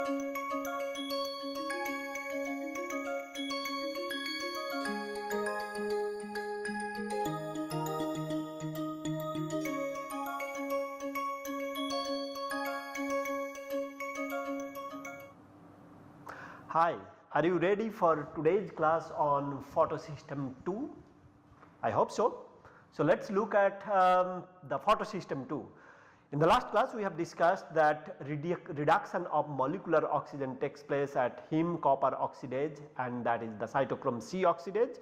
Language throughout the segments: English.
Hi, are you ready for today's class on photosystem 2? I hope so. So, let us look at the photosystem 2. In the last class we have discussed that reduction of molecular oxygen takes place at heme copper oxidase, and that is the cytochrome C oxidase,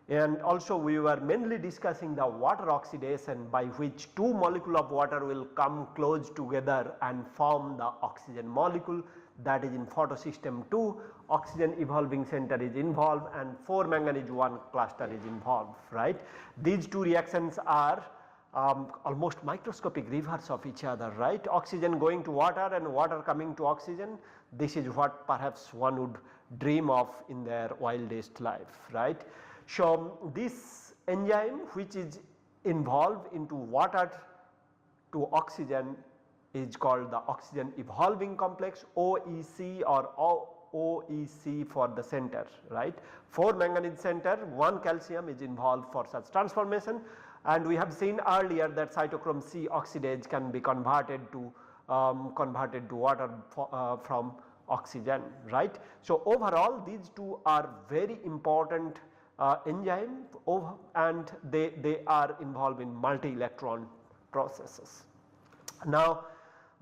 and also we were mainly discussing the water oxidation, by which two molecules of water will come close together and form the oxygen molecule, that is in photosystem 2 oxygen evolving center is involved and 4 manganese 1 cluster is involved, right. These two reactions are almost microscopic rivers of each other, right. Oxygen going to water and water coming to oxygen, this is what perhaps one would dream of in their wildest life, right. So, this enzyme which is involved into water to oxygen is called the oxygen evolving complex, OEC, or OEC for the center, right. 4 manganese center, 1 calcium is involved for such transformation, and we have seen earlier that cytochrome C oxidase can be converted to water from oxygen, right. So, overall these two are very important enzyme and they are involved in multi electron processes. Now,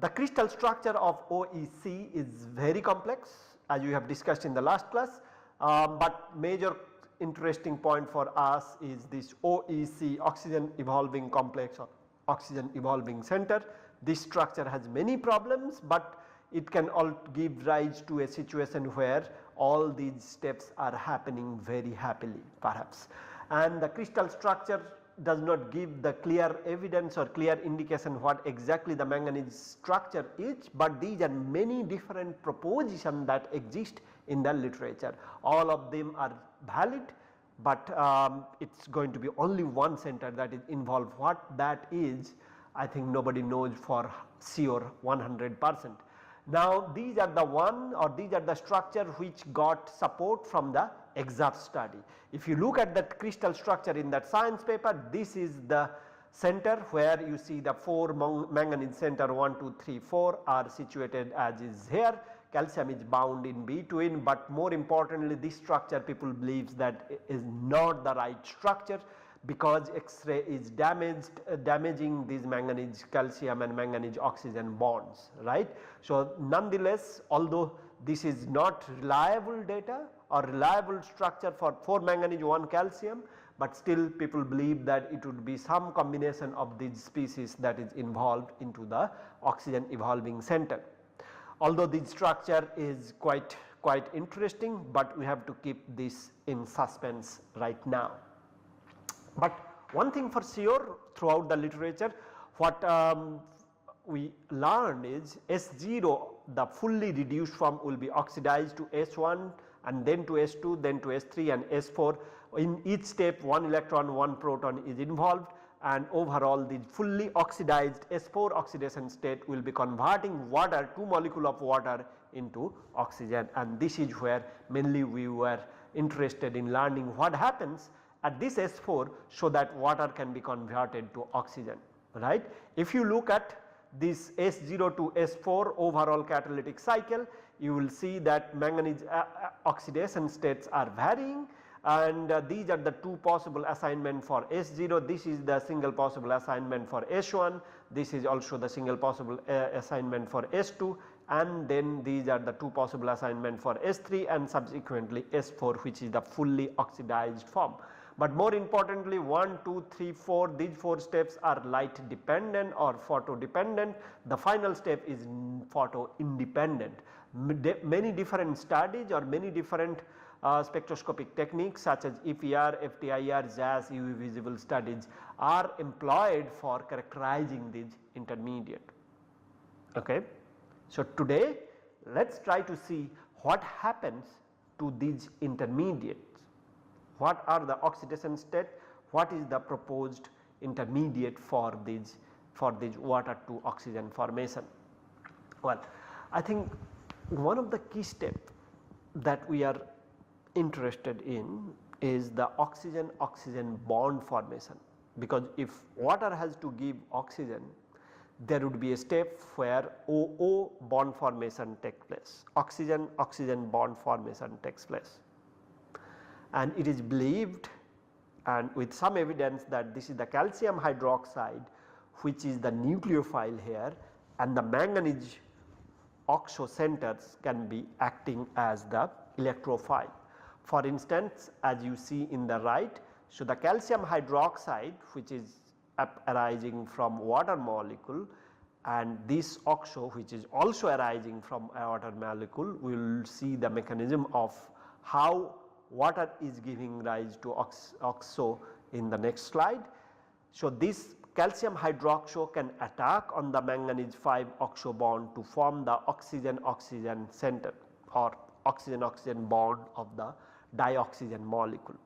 the crystal structure of OEC is very complex as we have discussed in the last class, but major interesting point for us is this OEC, oxygen evolving complex or oxygen evolving center. This structure has many problems, but it can all give rise to a situation where all these steps are happening very happily perhaps, and the crystal structure does not give the clear evidence or clear indication what exactly the manganese structure is, but these are many different propositions that exist in the literature. All of them are valid, but it is going to be only one center that is involved. What that is, I think nobody knows for sure 100%. Now, these are the structure which got support from the exact study. If you look at that crystal structure in that science paper, this is the center where you see the 4 manganese center 1, 2, 3, 4 are situated as is here. Calcium is bound in between, but more importantly this structure people believes that is not the right structure, because X-ray is damaging these manganese calcium and manganese oxygen bonds, right. So, nonetheless, although this is not reliable data or reliable structure for 4 manganese 1 calcium, but still people believe that it would be some combination of these species that is involved into the oxygen evolving center. Although this structure is quite interesting, but we have to keep this in suspense right now. But one thing for sure throughout the literature, what we learned is S0, the fully reduced form, will be oxidized to S1 and then to S2, then to S3 and S4. In each step 1 electron 1 proton is involved, and overall the fully oxidized S4 oxidation state will be converting water, 2 molecule of water into oxygen, and this is where mainly we were interested in learning what happens at this S4 so that water can be converted to oxygen, right. If you look at this S0 to S4 overall catalytic cycle, you will see that manganese oxidation states are varying, and these are the 2 possible assignment for S0, this is the single possible assignment for S1, this is also the single possible assignment for S2, and then these are the 2 possible assignment for S3 and subsequently S4, which is the fully oxidized form. But more importantly 1, 2, 3, 4, these 4 steps are light dependent or photo dependent, the final step is photo independent. Many different studies or many different spectroscopic techniques such as EPR, FTIR, JAS, UV visible studies are employed for characterizing these intermediate. Okay. So, today let us try to see what happens to these intermediates. What are the oxidation state, what is the proposed intermediate for these water to oxygen formation. Well, I think one of the key steps that we are interested in is the oxygen-oxygen bond formation, because if water has to give oxygen, there would be a step where OO bond formation takes place, oxygen-oxygen bond formation takes place. And it is believed, and with some evidence, that this is the calcium hydroxide which is the nucleophile here, and the manganese oxo centers can be acting as the electrophile. For instance, as you see in the right, so the calcium hydroxide which is arising from water molecule, and this oxo which is also arising from a water molecule, we will see the mechanism of how water is giving rise to oxo in the next slide. So, this calcium hydroxo can attack on the manganese 5 oxo bond to form the oxygen-oxygen center or oxygen-oxygen bond of the dioxygen molecule.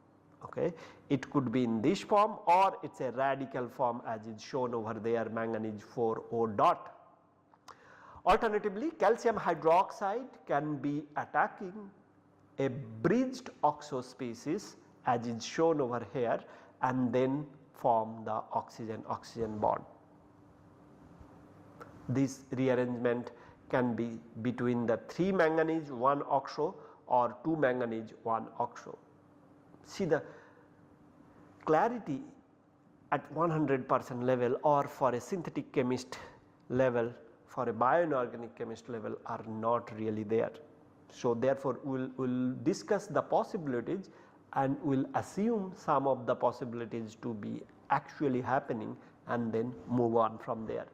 Okay. It could be in this form, or it is a radical form as is shown over there, manganese 4 O dot. Alternatively, calcium hydroxide can be attacking a bridged oxo species as is shown over here, and then form the oxygen-oxygen bond. This rearrangement can be between the 3 manganese 1 oxo or 2 manganese 1 oxo. See the clarity at 100% level, or for a synthetic chemist level, for a bioinorganic chemist level, are not really there. So, therefore, we will discuss the possibilities and we will assume some of the possibilities to be actually happening and then move on from there.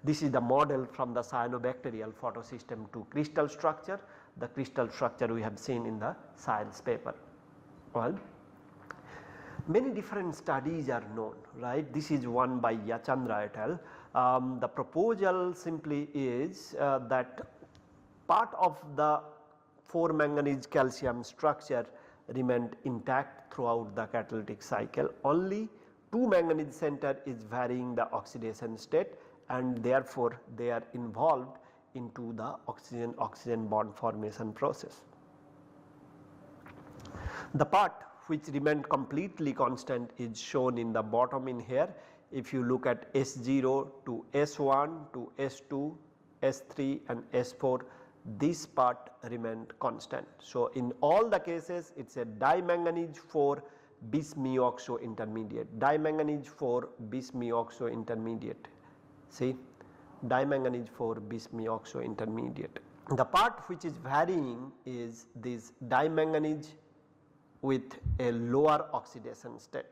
This is the model from the cyanobacterial photosystem 2 crystal structure. The crystal structure we have seen in the science paper. Well, many different studies are known, right. This is one by Yachandra et al. The proposal simply is that part of the 4 manganese calcium structure remained intact throughout the catalytic cycle. Only 2 manganese center is varying the oxidation state, and therefore, they are involved into the oxygen-oxygen bond formation process. The part which remained completely constant is shown in the bottom in here. If you look at S0 to S1 to S2, S3 and S4, this part remained constant. So, in all the cases it is a dimanganese 4 bis mu oxo intermediate, dimanganese 4 bis mu oxo intermediate. See, dimanganese 4 bis mu oxo intermediate. The part which is varying is this dimanganese with a lower oxidation state.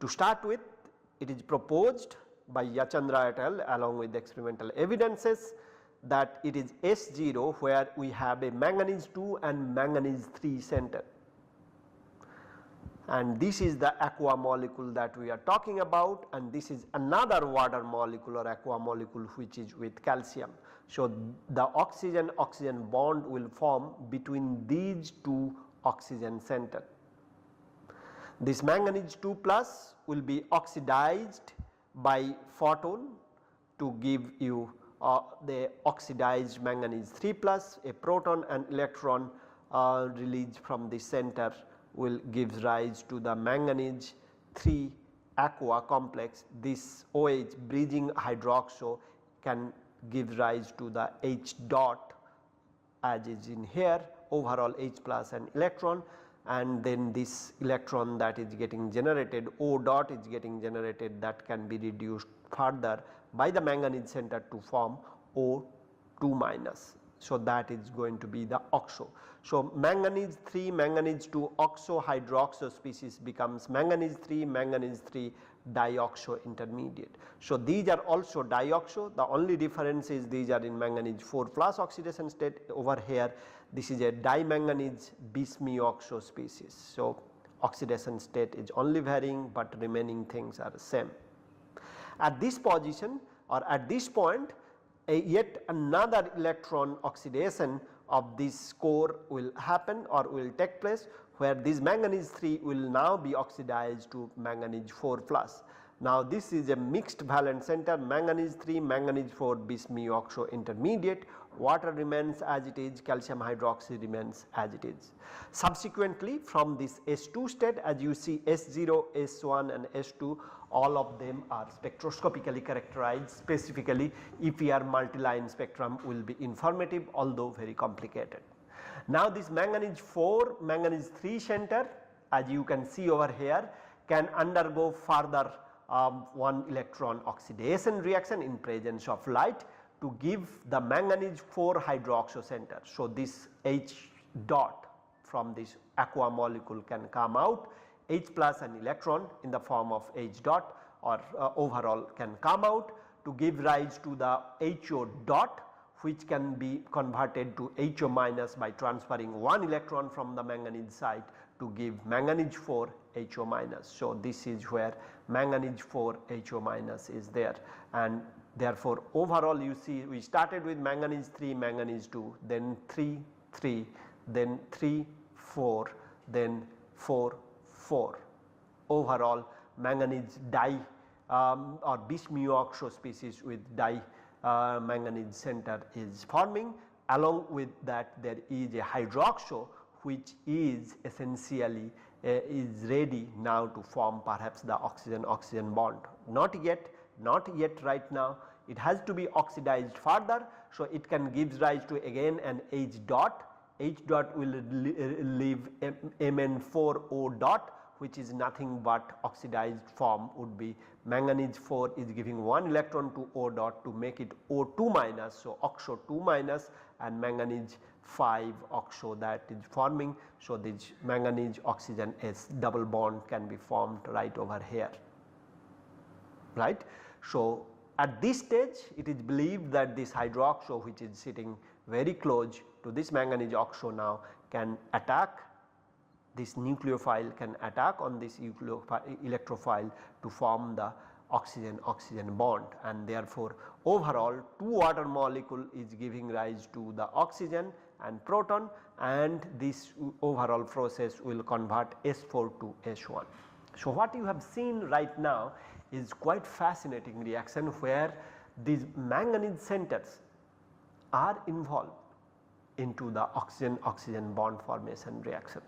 To start with, it is proposed by Yachandra et al. Along with the experimental evidences that it is S0 where we have a manganese 2 and manganese 3 center, and this is the aqua molecule that we are talking about, and this is another water molecule or aqua molecule which is with calcium. So, the oxygen-oxygen bond will form between these 2 oxygen center. This manganese 2 plus will be oxidized by photon to give you the oxidized manganese 3 plus, a proton and electron released from the center will give rise to the manganese 3 aqua complex. This OH bridging hydroxo can give rise to the H dot as is in here, overall H plus and electron, and then this electron that is getting generated, O dot is getting generated, that can be reduced further by the manganese center to form O2 minus. So, that is going to be the oxo. So, manganese 3 manganese 2 oxo hydroxo species becomes manganese 3 dioxo intermediate. So, these are also dioxo, the only difference is these are in manganese 4 plus oxidation state. Over here this is a dimanganese bis mu oxo species. So, oxidation state is only varying, but remaining things are the same. At this position or at this point, yet another electron oxidation of this core will happen or will take place, where this manganese 3 will now be oxidized to manganese 4 plus. Now, this is a mixed valence center, manganese 3 manganese 4 bis mu oxo intermediate, water remains as it is, calcium hydroxide remains as it is. Subsequently, from this S2 state, as you see S0, S1 and S2, all of them are spectroscopically characterized. Specifically, EPR multi-line spectrum will be informative, although very complicated. Now this manganese 4, manganese 3 center, as you can see over here, can undergo further 1 electron oxidation reaction in presence of light to give the manganese 4 hydroxo center. So this H dot from this aqua molecule can come out, H plus an electron in the form of H dot, or overall can come out to give rise to the HO dot, which can be converted to HO minus by transferring 1 electron from the manganese side to give manganese 4 HO minus. So this is where manganese 4 HO minus is there, and therefore overall you see we started with manganese 3, manganese 2, then 3, 3, then 3, 4, then 4, 4. Overall manganese di or bis mu oxo species with di manganese center is forming. Along with that, there is a hydroxo which is essentially is ready now to form perhaps the oxygen bond. Not yet right now, it has to be oxidized further. So it can give rise to again an H dot. H dot will leave Mn4O dot, which is nothing but oxidized form would be manganese 4 is giving 1 electron to O dot to make it O2 minus. So oxo 2 minus, and manganese 5 oxo that is forming. So this manganese oxygen S double bond can be formed right over here, right. So at this stage it is believed that this hydroxo, which is sitting very close to this manganese oxo, now can attack this nucleophile, can attack on this electrophile to form the oxygen bond, and therefore overall 2 water molecule is giving rise to the oxygen and proton, and this overall process will convert S4 to S1. So what you have seen right now is quite fascinating reaction where these manganese centers are involved into the oxygen bond formation reaction.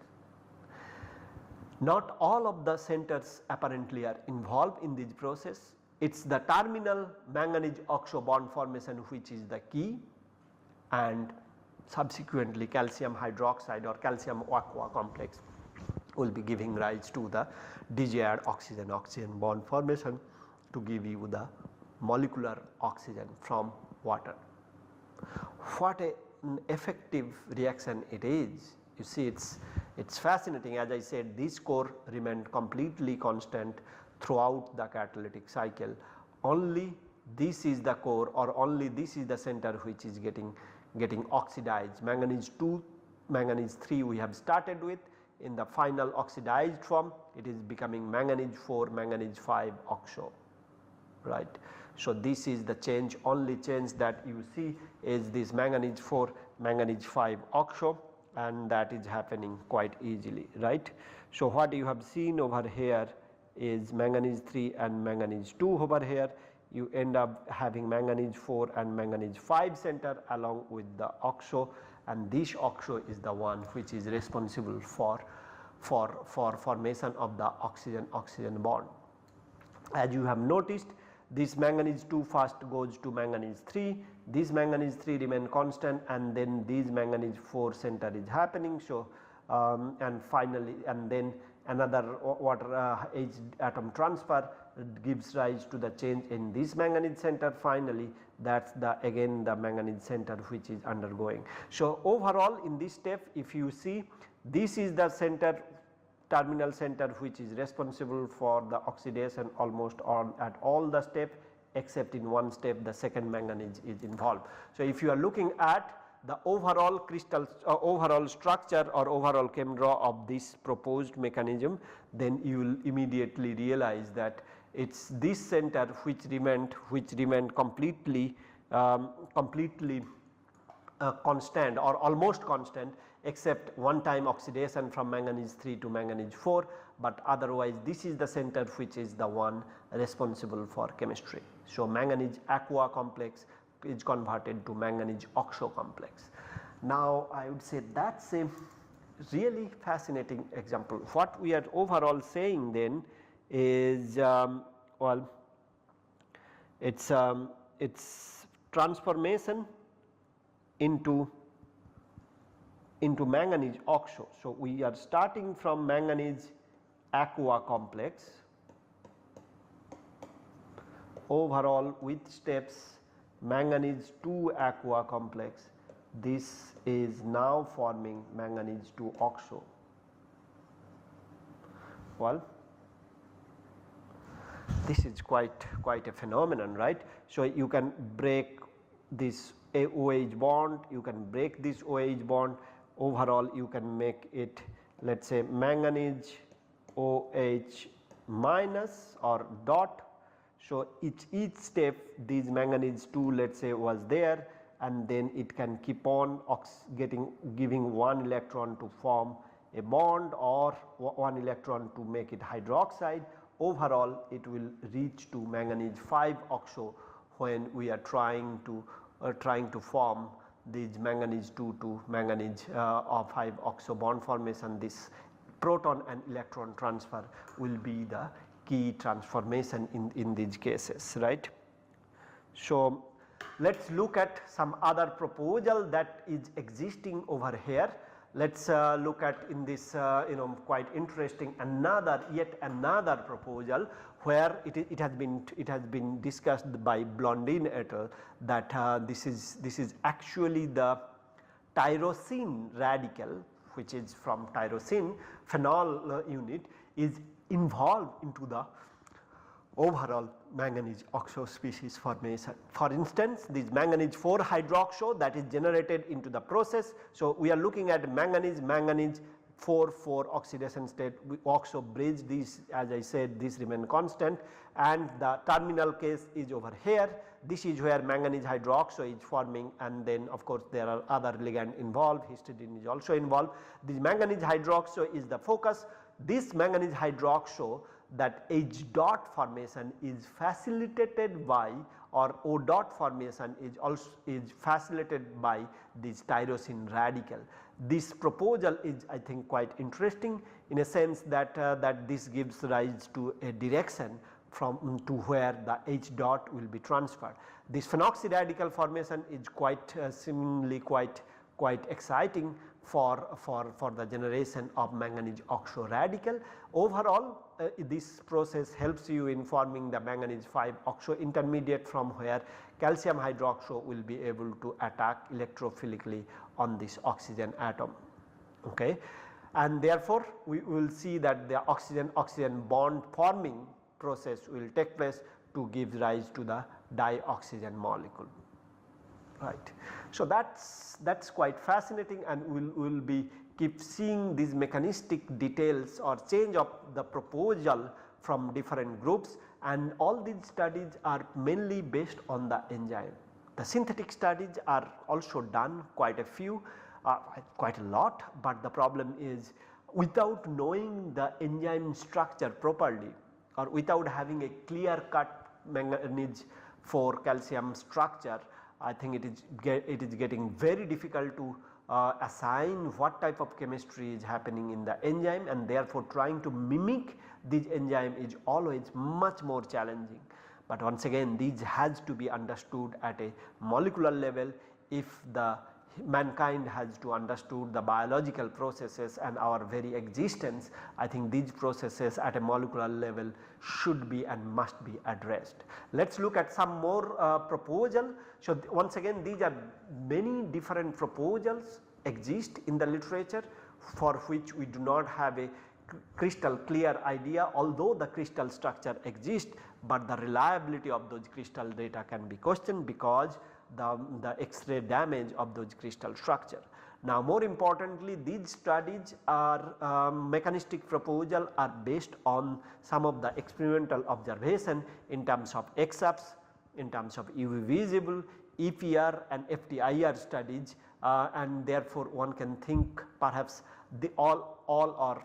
Not all of the centers apparently are involved in this process. It is the terminal manganese oxo bond formation which is the key, and subsequently calcium hydroxide or calcium aqua complex will be giving rise to the desired oxygen bond formation to give you the molecular oxygen from water. What an effective reaction it is. You see it's fascinating. As I said, this core remained completely constant throughout the catalytic cycle. Only this is the core, or only this is the center which is getting oxidized. Manganese 2, manganese 3 we have started with. In the final oxidized form it is becoming manganese 4, manganese 5 oxo, right. So this is the change, only change that you see is this manganese 4, manganese 5 oxo, and that is happening quite easily, right. So what you have seen over here is manganese 3 and manganese 2 over here. You end up having manganese 4 and manganese 5 center along with the oxo, and this oxo is the one which is responsible for formation of the oxygen bond. As you have noticed, this manganese 2 first goes to manganese 3, this manganese 3 remain constant, and then this manganese 4 center is happening. So and finally, and then another water H atom transfer gives rise to the change in this manganese center. Finally, that is the again the manganese center which is undergoing. So overall in this step, if you see, this is the center, terminal center which is responsible for the oxidation almost at all the step, except in one step the second manganese is involved. So if you are looking at the overall crystal overall structure or overall chem draw of this proposed mechanism, then you will immediately realize that it is this center which remained completely constant or almost constant, except one time oxidation from manganese 3 to manganese 4, but otherwise this is the center which is the one responsible for chemistry. So manganese aqua complex is converted to manganese oxo complex. Now I would say that's a really fascinating example. What we are overall saying then is well, it's transformation into manganese oxo. So we are starting from manganese aqua complex overall with steps manganese 2 aqua complex. This is now forming manganese 2 oxo. Well, this is quite a phenomenon, right. So you can break this OH bond, you can break this OH bond, overall you can make it, let us say, manganese OH minus or dot. So each step these manganese 2, let us say, was there, and then it can keep on giving one electron to form a bond or one electron to make it hydroxide. Overall it will reach to manganese 5 oxo when we are trying to form these manganese 2 to manganese 5 oxo bond formation. This proton and electron transfer will be the key transformation in these cases, right. So let us look at some other proposal that is existing over here. Let us look at in this quite interesting yet another proposal where it has been discussed by Blondin et al. That this is actually the tyrosine radical, which is from tyrosine phenol unit, is involved into the overall manganese oxo species formation. For instance, this manganese 4 hydroxo that is generated into the process. So we are looking at manganese 4 oxidation state. We oxo bridge, this, as I said, this remain constant, and the terminal case is over here. This is where manganese hydroxo is forming, and then of course there are other ligand involved, histidine is also involved. This manganese hydroxo is the focus. This manganese hydroxo, that H dot formation is facilitated by, or O dot formation is facilitated by this tyrosine radical. This proposal is, I think, quite interesting in a sense that that this gives rise to a direction from to where the H dot will be transferred. This phenoxy radical formation is quite seemingly quite exciting for the generation of manganese oxo radical. Overall this process helps you in forming the manganese 5 oxo intermediate, from where calcium hydroxo will be able to attack electrophilically on this oxygen atom. Okay. And therefore we will see that the oxygen bond forming process will take place to give rise to the dioxygen molecule, right. So that's quite fascinating, and we will be keep seeing these mechanistic details or change of the proposal from different groups, and all these studies are mainly based on the enzyme. The synthetic studies are also done, quite a few, quite a lot, but the problem is without knowing the enzyme structure properly, or without having a clear cut manganese 4 calcium structure, I think it is getting very difficult to assign what type of chemistry is happening in the enzyme, and therefore trying to mimic this enzyme is always much more challenging. But once again, these has to be understood at a molecular level. If the mankind has to understood the biological processes and our very existence, I think these processes at a molecular level should be and must be addressed. Let us look at some more proposal. So once again, these are many different proposals exist in the literature for which we do not have a crystal clear idea, although the crystal structure exists, but the reliability of those crystal data can be questioned because the X-ray damage of those crystal structure. Now more importantly, these studies are mechanistic proposal are based on some of the experimental observation in terms of XFs, in terms of UV visible, EPR and FTIR studies, and therefore one can think perhaps all or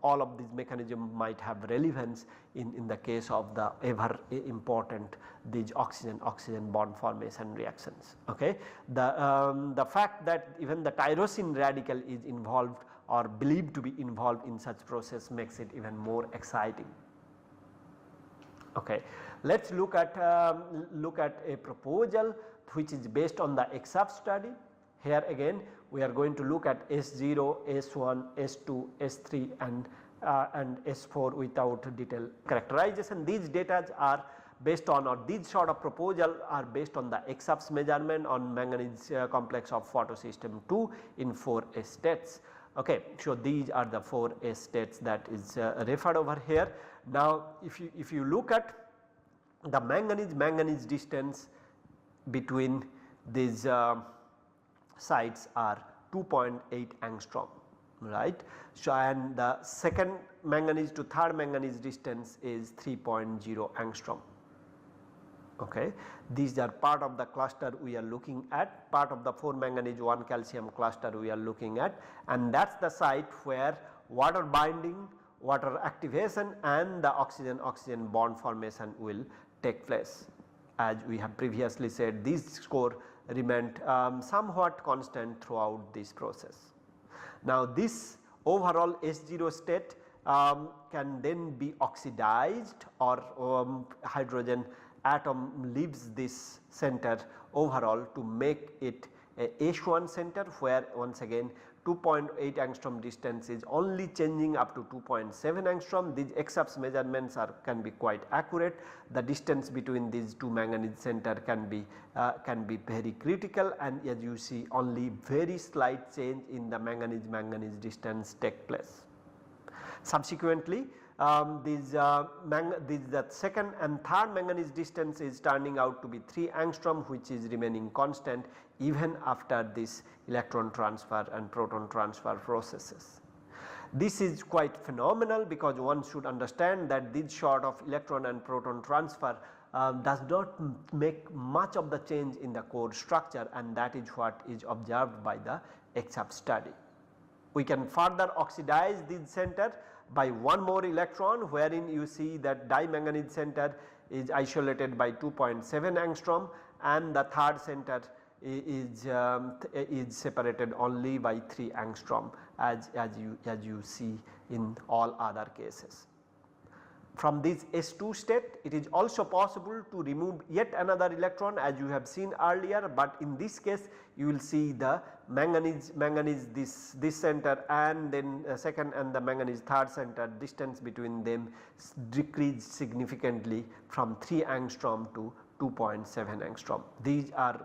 all of these mechanism might have relevance in the case of the ever important these oxygen bond formation reactions. Okay. The fact that even the tyrosine radical is involved or believed to be involved in such process makes it even more exciting. Okay. Let us look at a proposal which is based on the EXAF study. Here again we are going to look at S0, S1, S2, S3 and S4 without detailed characterization. These data are based on, or these sort of proposal are based on the EXAF's measurement on manganese complex of photosystem 2 in 4 S states. Okay. So, these are the 4 S states that is referred over here. Now, if you look at the manganese distance between these sites are 2.8 angstrom, right. So, and the second manganese to third manganese distance is 3.0 angstrom. Okay. These are part of the cluster we are looking at, part of the 4 manganese 1 calcium cluster we are looking at, and that is the site where water binding, water activation and the oxygen bond formation will take place. As we have previously said, this score remained somewhat constant throughout this process. Now, this overall S0 state can then be oxidized, or hydrogen atom leaves this center overall to make it a H1 center, where once again 2.8 angstrom distance is only changing up to 2.7 angstrom. These EXAF's measurements can be quite accurate. The distance between these two manganese center can be very critical, and as you see only very slight change in the manganese distance take place. Subsequently, the second and third manganese distance is turning out to be 3 angstrom, which is remaining constant even after this electron transfer and proton transfer processes. This is quite phenomenal, because one should understand that this sort of electron and proton transfer does not make much of the change in the core structure, and that is what is observed by the EXAF study. We can further oxidize this center by one more electron, wherein you see that dimanganese center is isolated by 2.7 angstrom and the third center is separated only by 3 angstrom as you see in all other cases. From this S2 state, it is also possible to remove yet another electron, as you have seen earlier, but in this case you will see the manganese this center and then second and the manganese third center distance between them decreased significantly from 3 angstrom to 2.7 angstrom. These are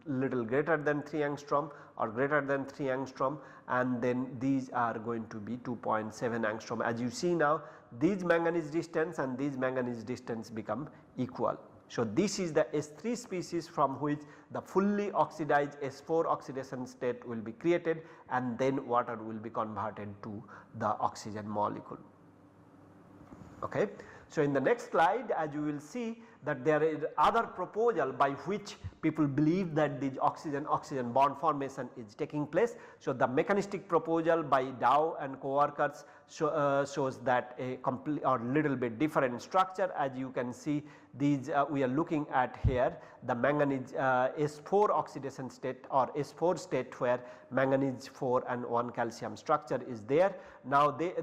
little greater than 3 angstrom or greater than 3 angstrom, and then these are going to be 2.7 angstrom. As you see now, these manganese distance and these manganese distance become equal. So, this is the S3 species from which the fully oxidized S4 oxidation state will be created, and then water will be converted to the oxygen molecule. Okay. So, in the next slide, as you will see that there is other proposal by which people believe that this oxygen bond formation is taking place. So, the mechanistic proposal by Dow and co-workers shows that a complete or little bit different structure. As you can see, these we are looking at here the manganese S4 oxidation state or S4 state, where manganese 4 and 1 calcium structure is there. Now, they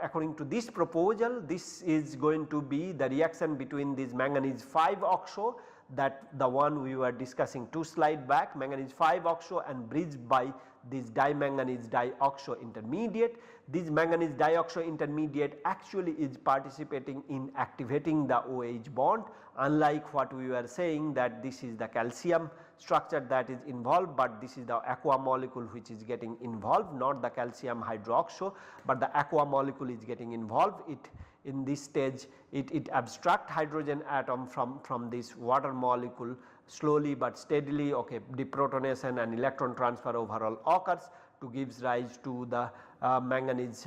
according to this proposal, this is going to be the reaction between this manganese 5 oxo, that the one we were discussing 2 slides back, manganese 5 oxo, and bridged by this dimanganese dioxo intermediate. This manganese dioxo intermediate actually is participating in activating the OH bond, unlike what we were saying that this is the calcium structure that is involved, but this is the aqua molecule which is getting involved, not the calcium hydroxo, but the aqua molecule is getting involved. In this stage it abstract hydrogen atom from this water molecule slowly but steadily. Okay, deprotonation and electron transfer overall occurs to gives rise to the manganese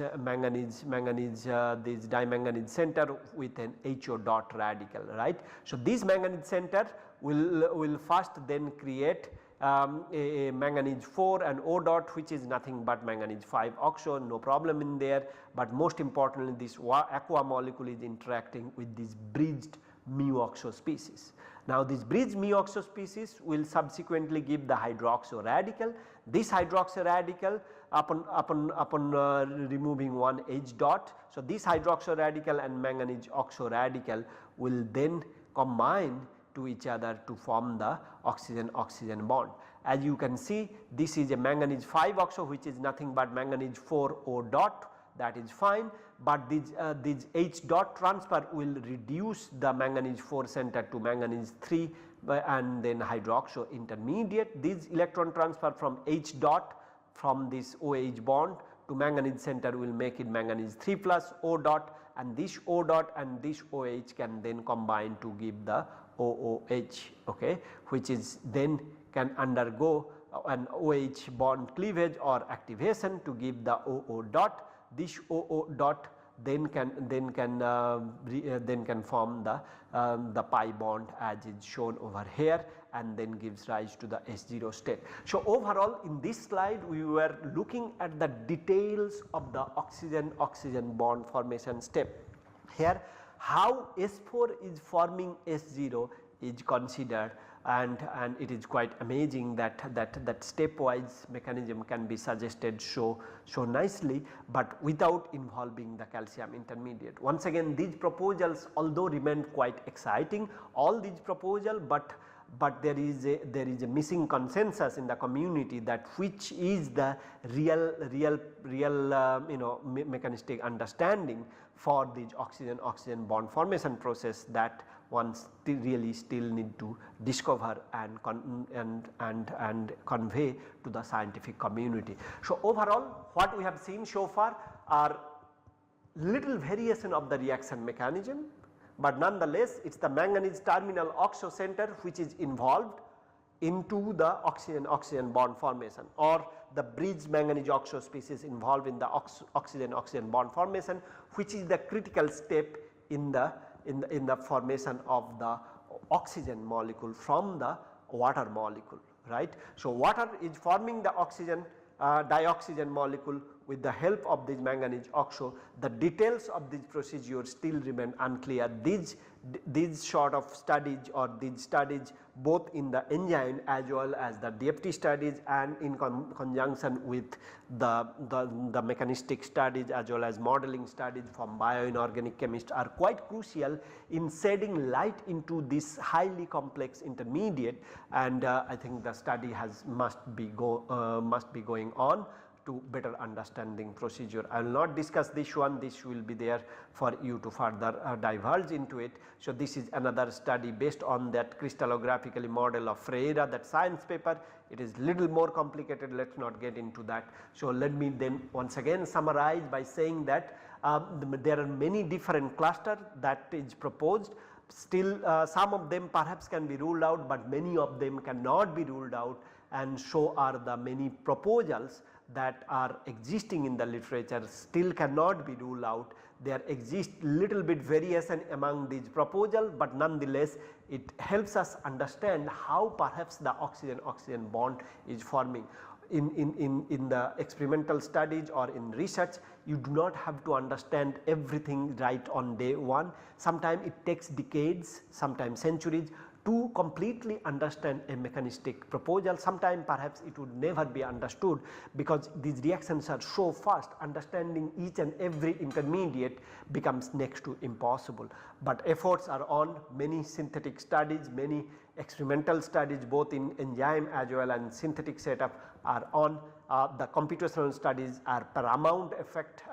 this dimanganese center with an HO dot radical, right. So, this manganese center will first then create a manganese 4 and O dot, which is nothing but manganese 5 oxo, no problem in there, but most importantly this aqua molecule is interacting with this bridged mu oxo species. Now this bridged mu oxo species will subsequently give the hydroxo radical. This hydroxo radical upon removing one H dot. So this hydroxo radical and manganese oxo radical will then combine to each other to form the oxygen oxygen bond. As you can see, this is a manganese 5 oxo, which is nothing but manganese 4 O dot, that is fine, but this H dot transfer will reduce the manganese 4 center to manganese 3 and then hydroxo intermediate. This electron transfer from H dot from this OH bond to manganese center will make it manganese 3 plus O dot, and this O dot and this OH can then combine to give the OOH, okay, which is then can undergo an OH bond cleavage or activation to give the OO dot. This OO dot then can form the pi bond as is shown over here, and then gives rise to the H0 state. So overall in this slide we were looking at the details of the oxygen oxygen bond formation step. Here how S4 is forming S0 is considered, and it is quite amazing that stepwise mechanism can be suggested so nicely, but without involving the calcium intermediate. Once again these proposals although remain quite exciting, all these proposals, but there is a missing consensus in the community that which is the real mechanistic understanding for this oxygen oxygen bond formation process that one really still need to discover and convey to the scientific community. So overall what we have seen so far are little variation of the reaction mechanism, but nonetheless it is the manganese terminal oxo center which is involved into the oxygen oxygen bond formation, or the bridge manganese oxo species involved in the oxygen oxygen bond formation, which is the critical step in the formation of the oxygen molecule from the water molecule, right. So water is forming the oxygen dioxygen molecule with the help of this manganese oxo. The details of this procedure still remain unclear. These sort of studies or these studies both in the enzyme as well as the DFT studies and in conjunction with the mechanistic studies as well as modeling studies from bioinorganic chemists are quite crucial in shedding light into this highly complex intermediate, and I think the study must be going on to better understanding procedure. I will not discuss this one, this will be there for you to further diverge into it. So this is another study based on that crystallographically model of Freire, that science paper. It is little more complicated, let us not get into that. So let me then once again summarize by saying that there are many different clusters that is proposed. Still some of them perhaps can be ruled out, but many of them cannot be ruled out, and so are the many proposals that are existing in the literature still cannot be ruled out. There exists little bit variation among these proposals, but nonetheless it helps us understand how perhaps the oxygen oxygen bond is forming. In the experimental studies or in research, you do not have to understand everything right on day one. Sometimes it takes decades, sometimes centuries to completely understand a mechanistic proposal. Sometimes perhaps it would never be understood because these reactions are so fast, understanding each and every intermediate becomes next to impossible. But efforts are on, many synthetic studies, many experimental studies both in enzyme as well as synthetic setup are on. The computational studies are paramount effect,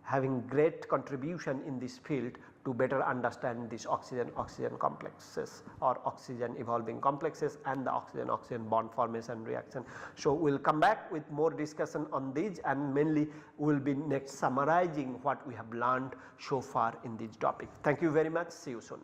having great contribution in this field to better understand these oxygen oxygen complexes or oxygen evolving complexes and the oxygen oxygen bond formation reaction. So we will come back with more discussion on these, and mainly we will be next summarizing what we have learned so far in this topic. Thank you very much, see you soon.